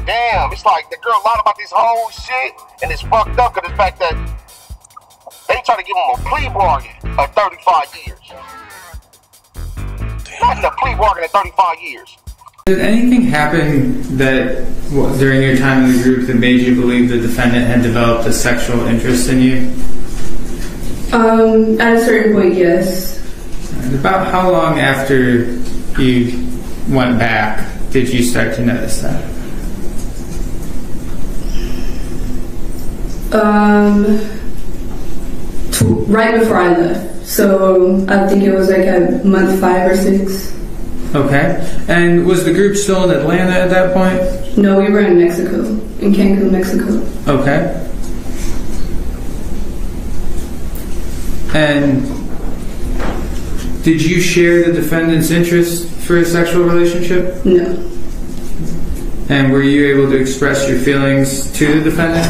damn, it's like the girl lied about this whole shit, and it's fucked up because the fact that they try to give him a plea bargain of 35 years. Imagine a plea bargain of 35 years. Did anything happen that during your time in the group that made you believe the defendant had developed a sexual interest in you? At a certain point, yes. And about how long after you went back did you start to notice that? Right before I left. So I think it was like at month 5 or 6. Okay. And was the group still in Atlanta at that point? No, we were in Mexico, in Cancun, Mexico. Okay. And did you share the defendant's interest for a sexual relationship? No. And were you able to express your feelings to the defendant?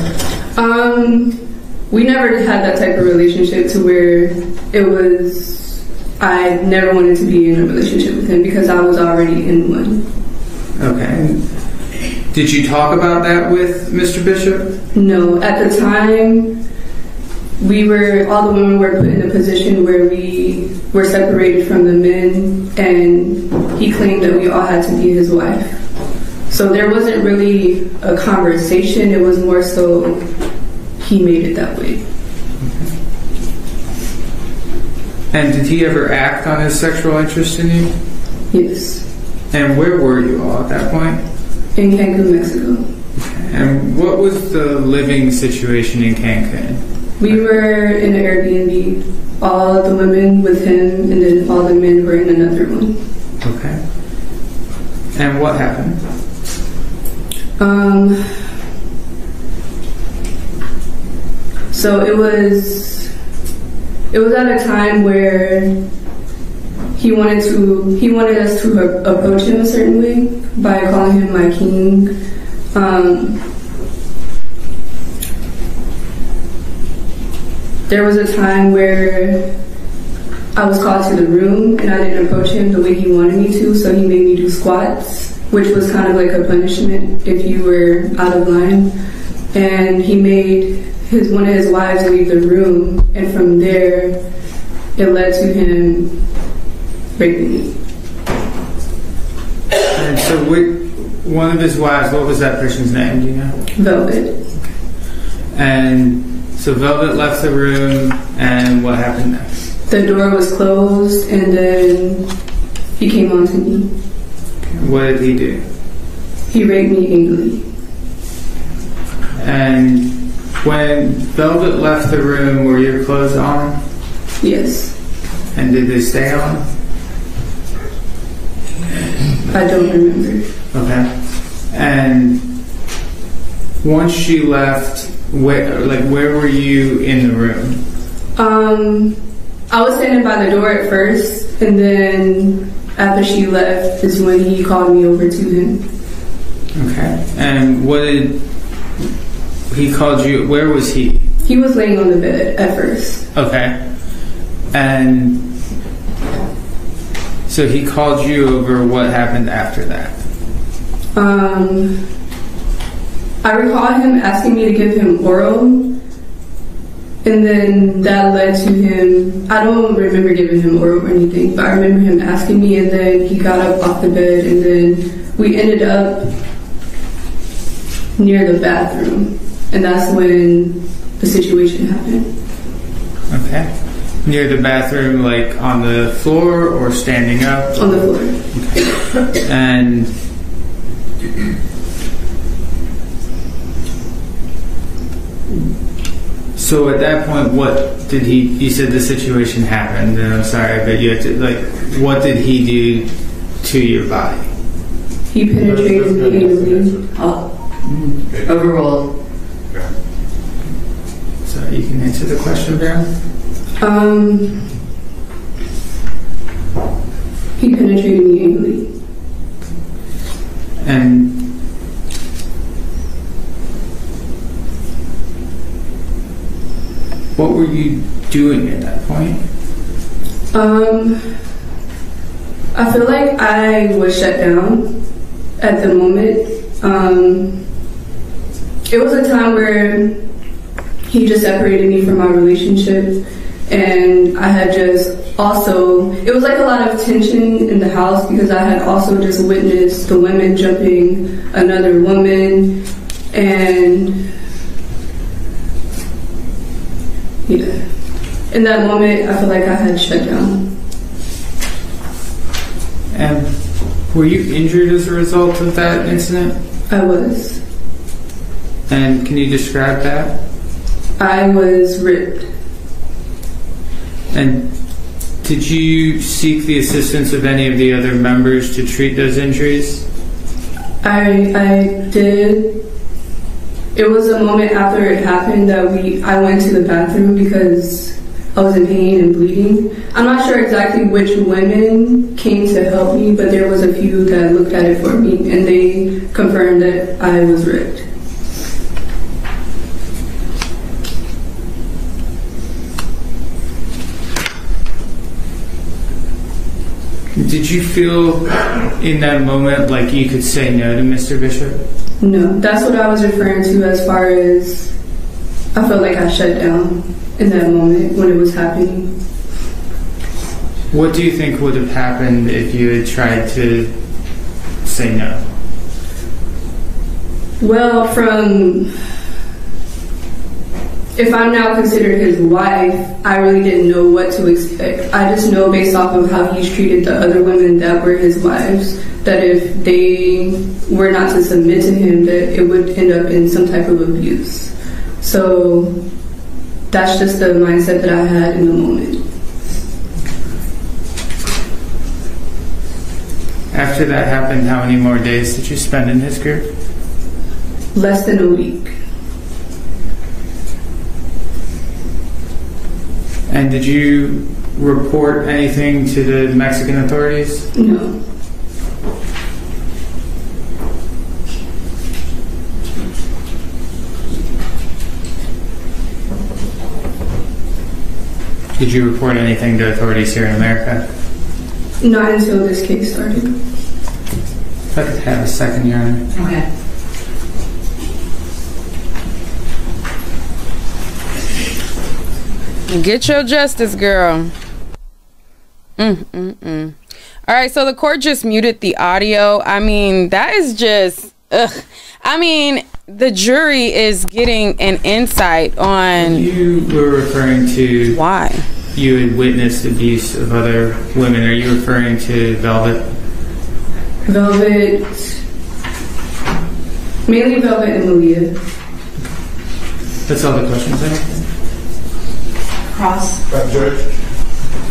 We never had that type of relationship to where it was, I never wanted to be in a relationship with him because I was already in one. Okay. Did you talk about that with Mr. Bishop? No. At the time, all the women were put in a position where we were separated from the men, and he claimed that we all had to be his wife. So there wasn't really a conversation, it was more so he made it that way. And did he ever act on his sexual interest in you? Yes. And where were you all at that point? In Cancun, Mexico. And what was the living situation in Cancun? We were in an Airbnb, all the women with him, and then all the men were in another one. Okay. And what happened? So it was at a time where he wanted us to approach him a certain way by calling him my king. There was a time where I was called to the room and I didn't approach him the way he wanted me to, so he made me do squats, which was kind of like a punishment if you were out of line. And he made one of his wives leave the room, and from there it led to him raping me. And so one of his wives, what was that person's name, do you know? Velvet. And so Velvet left the room, and what happened next? The door was closed, and then he came on to me. What did he do? He raped me angrily. And when Velvet left the room, were your clothes on? Yes. And did they stay on? I don't remember. Okay. And once she left, where were you in the room? I was standing by the door at first, and then after she left is when he called me over to him. Okay. And what did he called you? Where was he? He was laying on the bed at first. Okay. And so he called you over. What happened after that? I recall him asking me to give him oral, and then that led to him, I don't remember giving him oral or anything, but I remember him asking me, and then he got up off the bed, and then we ended up near the bathroom, and that's when the situation happened. Okay. Near the bathroom, like on the floor or standing up? On the floor. Okay. And so at that point, what did you said the situation happened, and I'm sorry, but you have to, what did he do to your body? He penetrated me anally. Overall. So you can answer the question, Brown? He penetrated me anally. And what were you doing at that point? I feel like I was shut down at the moment. It was a time where he just separated me from my relationship, and I had just also, it was like a lot of tension in the house because I had also just witnessed the women jumping another woman, and yeah, in that moment I feel like I had shut down. And were you injured as a result of that incident? I was. And can you describe that? I was ripped. And did you seek the assistance of any of the other members to treat those injuries? I did. It was a moment after it happened that I went to the bathroom because I was in pain and bleeding. I'm not sure exactly which women came to help me, but there was a few that looked at it for me, and they confirmed that I was ripped. Did you feel in that moment like you could say no to Mr. Bishop? No, that's what I was referring to as far as I felt like I shut down in that moment when it was happening. What do you think would have happened if you had tried to say no? Well, if I'm now considered his wife, I really didn't know what to expect. I just know based off of how he's treated the other women that were his wives, that if they were not to submit to him, that it would end up in some type of abuse. So that's just the mindset that I had in the moment. After that happened, how many more days did you spend in his group? Less than a week. And did you report anything to the Mexican authorities? No. Did you report anything to authorities here in America? Not until this case started. If I could have a second, Your Honor. Okay. Get your justice, girl. All right, so the court just muted the audio. I mean, that is just, ugh. I mean, the jury is getting an insight on... You were referring to... Why? You had witnessed abuse of other women. Are you referring to Velvet? Velvet... Mainly Velvet and Malia. That's all the questions I have. Cross. Judge,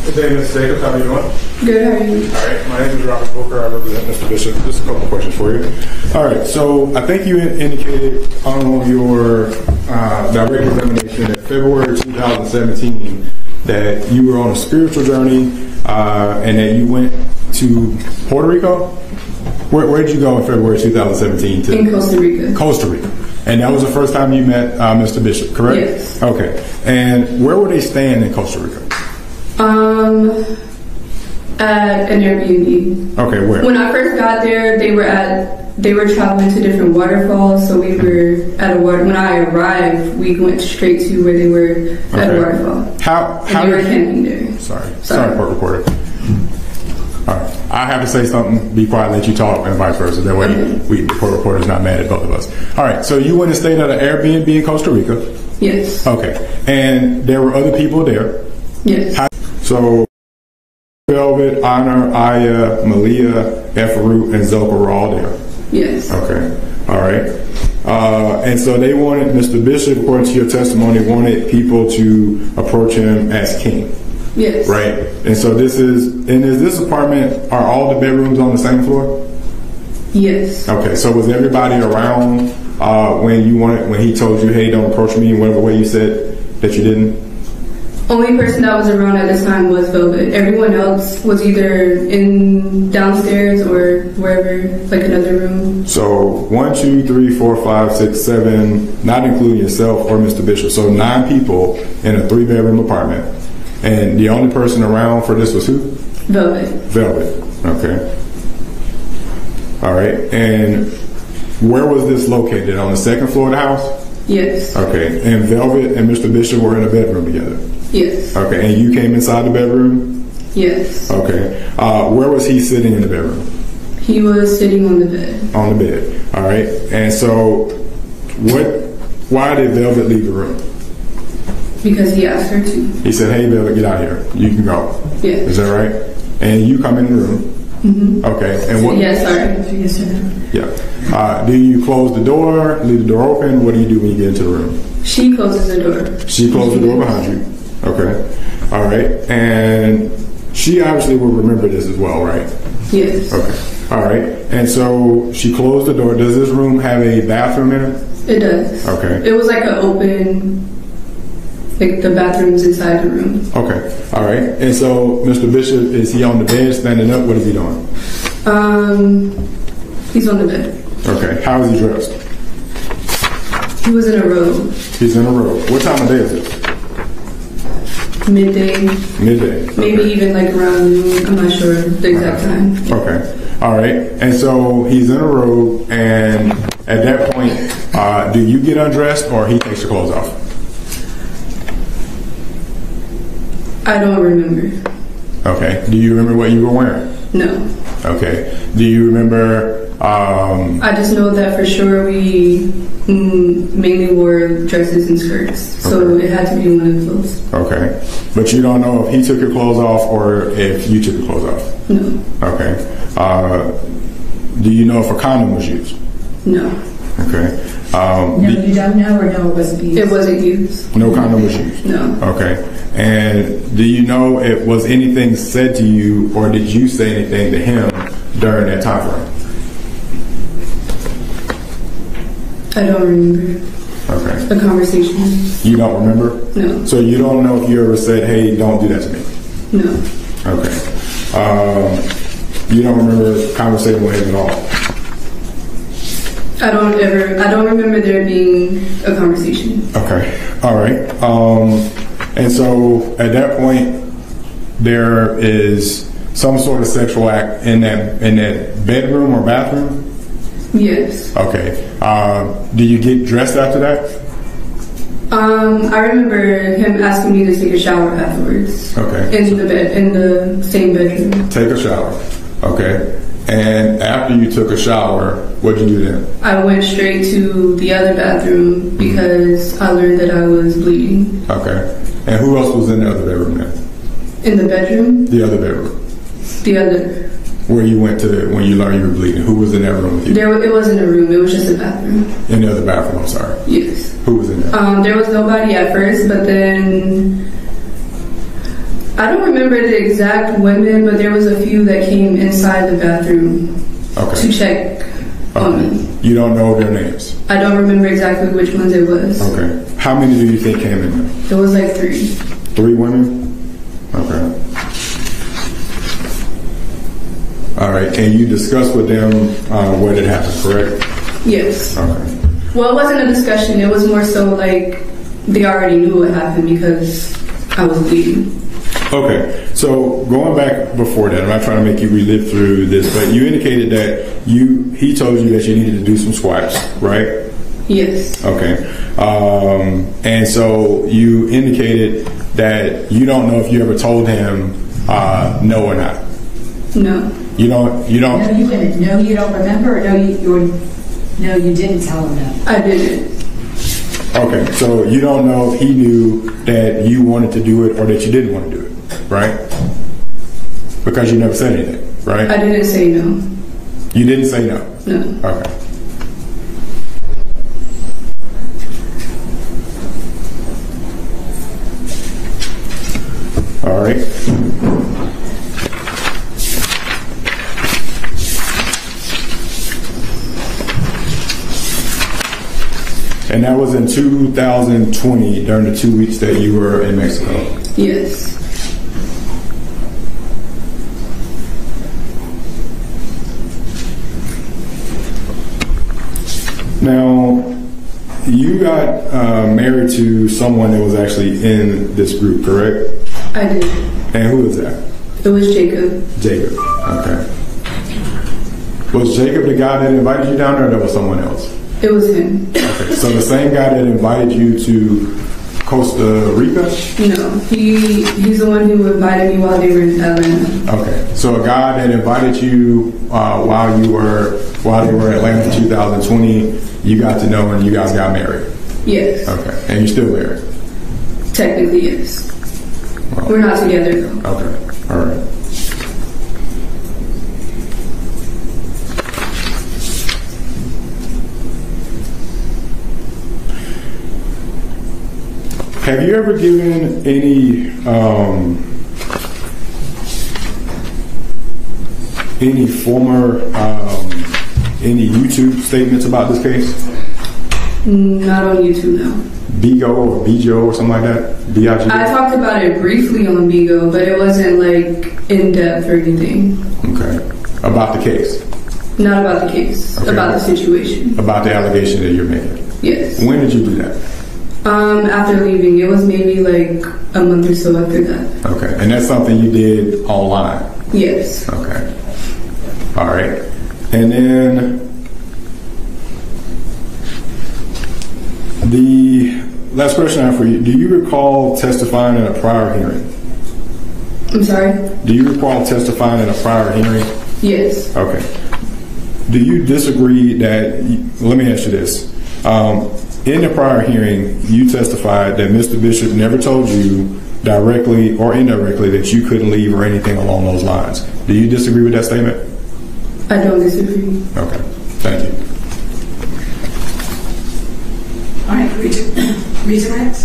good day, Ms. Jacobs. How are you doing? Good, how are you? All right, my name is Robert Booker. I represent Mr. Bishop. Just a couple of questions for you. All right, so I think you indicated on your direct examination in February 2017 that you were on a spiritual journey and that you went to Puerto Rico. Where did you go in February 2017 to? In Costa Rica. Costa Rica. And that was the first time you met Mr. Bishop, correct? Yes. Okay. And where were they staying in Costa Rica? At an Airbnb. Okay, where? When I first got there, they were traveling to different waterfalls, so we were at a water. When I arrived, we went straight to where they were at a waterfall. How they were camping there. Sorry, court reporter. All right, I have to say something. Be quiet, let you talk, and vice versa. That way, the court reporter's not mad at both of us. All right, so you went and stayed at an Airbnb in Costa Rica. Yes. Okay, and there were other people there. Yes. So Velvet, Honor, Aya, Malia, Efaru, and Zoka were all there. Yes. Okay. All right. And so they wanted, Mr. Bishop, according to your testimony, wanted people to approach him as king. Yes. Right. And so is this apartment, are all the bedrooms on the same floor? Yes. Okay. So was everybody around when he told you, hey, don't approach me in whatever way you said that you didn't? Only person that was around at this time was Velvet. Everyone else was either in downstairs or wherever, like another room. So 1, 2, 3, 4, 5, 6, 7, not including yourself or Mr. Bishop. So 9 people in a 3-bedroom apartment. And the only person around for this was who? Velvet. Okay. All right. And Where was this located? On the second floor of the house? Yes. Okay. And Velvet and Mr. Bishop were in a bedroom together? Yes. Okay. And you came inside the bedroom? Yes. Okay. Where was he sitting in the bedroom? He was sitting on the bed. On the bed. All right. And so, why did Velvet leave the room? Because he asked her to. He said, "Hey, Velvet, get out here. You can go." Yeah. Is that right? And you come in the room. Mm-hmm. Okay. And what? Yes, sorry. Yes, sir. Yeah. Do you close the door, leave the door open? What do you do when you get into the room? She closes the door. She closed the door behind you. Okay. All right. And she obviously will remember this as well, right? Yes. Okay. All right. And so she closed the door. Does this room have a bathroom in it? It does. Okay. It was like an open, like the bathroom's inside the room. Okay. All right. And so Mr. Bishop, is he on the bed standing up? What is he doing? He's on the bed. Okay. How is he dressed? He was in a robe. He's in a robe. What time of day is it? Midday. Midday. Okay. Maybe even like around noon. I'm not sure the exact time. Okay. All right. And so he's in a robe, and at that point, do you get undressed or he takes your clothes off? I don't remember. Okay. Do you remember what you were wearing? No. Okay. Do you remember? I just know that for sure we mainly wore dresses and skirts, so it had to be one of those. Okay. But you don't know if he took your clothes off or if you took your clothes off? No. Okay. Do you know if a condom was used? No. Okay. No, you don't know, or no, it wasn't used? It wasn't used. No condom was used? No. Okay. And do you know if was anything said to you or did you say anything to him during that time frame? I don't remember. Okay. The conversation. You don't remember? No. So you don't know if you ever said, "Hey, don't do that to me"? No. Okay. You don't remember conversating with him at all? I don't remember there being a conversation. Okay. All right. And so at that point, there is some sort of sexual act in that bedroom or bathroom? Yes. Okay. Do you get dressed after that? I remember him asking me to take a shower afterwards. Okay. In the same bedroom. Take a shower. Okay. And after you took a shower, what did you do then? I went straight to the other bathroom because I learned that I was bleeding. Okay. And who else was in the other bedroom then? In the bedroom? The other bedroom. The other. Where you went to when you learned you were bleeding. Who was in that room with you? It wasn't a room. It was just a bathroom. In the other bathroom, I'm sorry. Yes. Who was in there? There was nobody at first, but then I don't remember the exact women, but there was a few that came inside the bathroom to check on me. You don't know their names? I don't remember exactly which ones it was. Okay. How many do you think came in there? It was like 3. 3 women? Okay. All right. And you discussed with them what had happened, correct? Yes. Okay. Well, it wasn't a discussion. It was more so like they already knew what happened because I was bleeding. Okay, so going back before that, I'm not trying to make you relive through this, but you indicated that he told you that you needed to do some squats, right? Yes. Okay, and so you indicated that you don't know if you ever told him no or not. No. You don't. No, you didn't. No, you don't remember. Or no, you didn't tell him that. I didn't. Okay, so you don't know if he knew that you wanted to do it or that you didn't want to do it. Right? Because you never said anything, right? I didn't say no. You didn't say no? No. Okay. All right. And that was in 2020 during the 2 weeks that you were in Mexico? Yes. Now, you got married to someone that was actually in this group, correct? I did. And who was that? It was Jacob. Jacob. Okay. Was Jacob the guy that invited you down there, or that was someone else? It was him. Okay, so the same guy that invited you to Costa Rica? No, he's the one who invited me while they were in Atlanta. Okay, so a guy that invited you while they were in Atlanta in 2020, you got to know and you guys got married? Yes. Okay, and you're still married? Technically, yes. Well, we're not together though. Okay, all right. Have you ever given any any YouTube statements about this case? Not on YouTube, no. Bigo or Bijo or something like that? B-I-G-O? I talked about it briefly on Bigo, but it wasn't like in depth or anything. Okay. About the case? Not about the case. Okay. About the situation. About the allegation that you're making? Yes. When did you do that? After leaving. It was maybe like a month or so after that. Okay. And that's something you did online? Yes. Okay. All right. And then the last question I have for you, do you recall testifying in a prior hearing? I'm sorry? Do you recall testifying in a prior hearing? Yes. Okay. Do you disagree that, let me ask you this. In the prior hearing, you testified that Mr. Bishop never told you directly or indirectly that you couldn't leave or anything along those lines. Do you disagree with that statement? I don't disagree. Okay. Thank you. All right, redirect.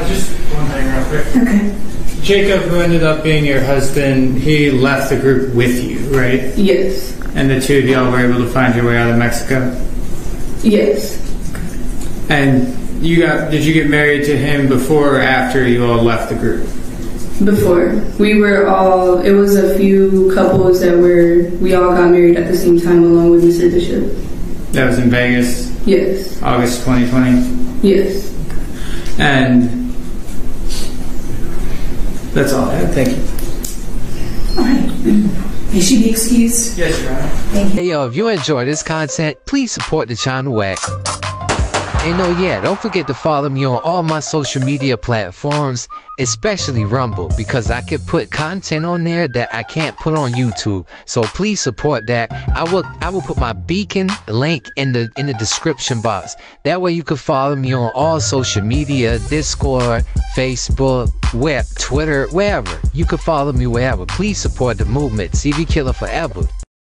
Just one thing real quick. Okay. Jacob, who ended up being your husband, he left the group with you, right? Yes. And the two of y'all were able to find your way out of Mexico? Yes. And did you get married to him before or after you all left the group? Before. It was a few couples we all got married at the same time along with Mr. Bishop. That was in Vegas? Yes. August 2020? Yes. And that's all I had. Thank you. All right. May she be excused? Yes, Your Honor. Thank you. Hey yo, if you enjoy this content, please support the channel at don't forget to follow me on all my social media platforms, especially Rumble, because I can put content on there that I can't put on YouTube. So please support that. I will put my beacon link in the description box. That way you can follow me on all social media, Discord, Facebook, Twitter, wherever. You can follow me wherever. Please support the movement. CV Killer forever.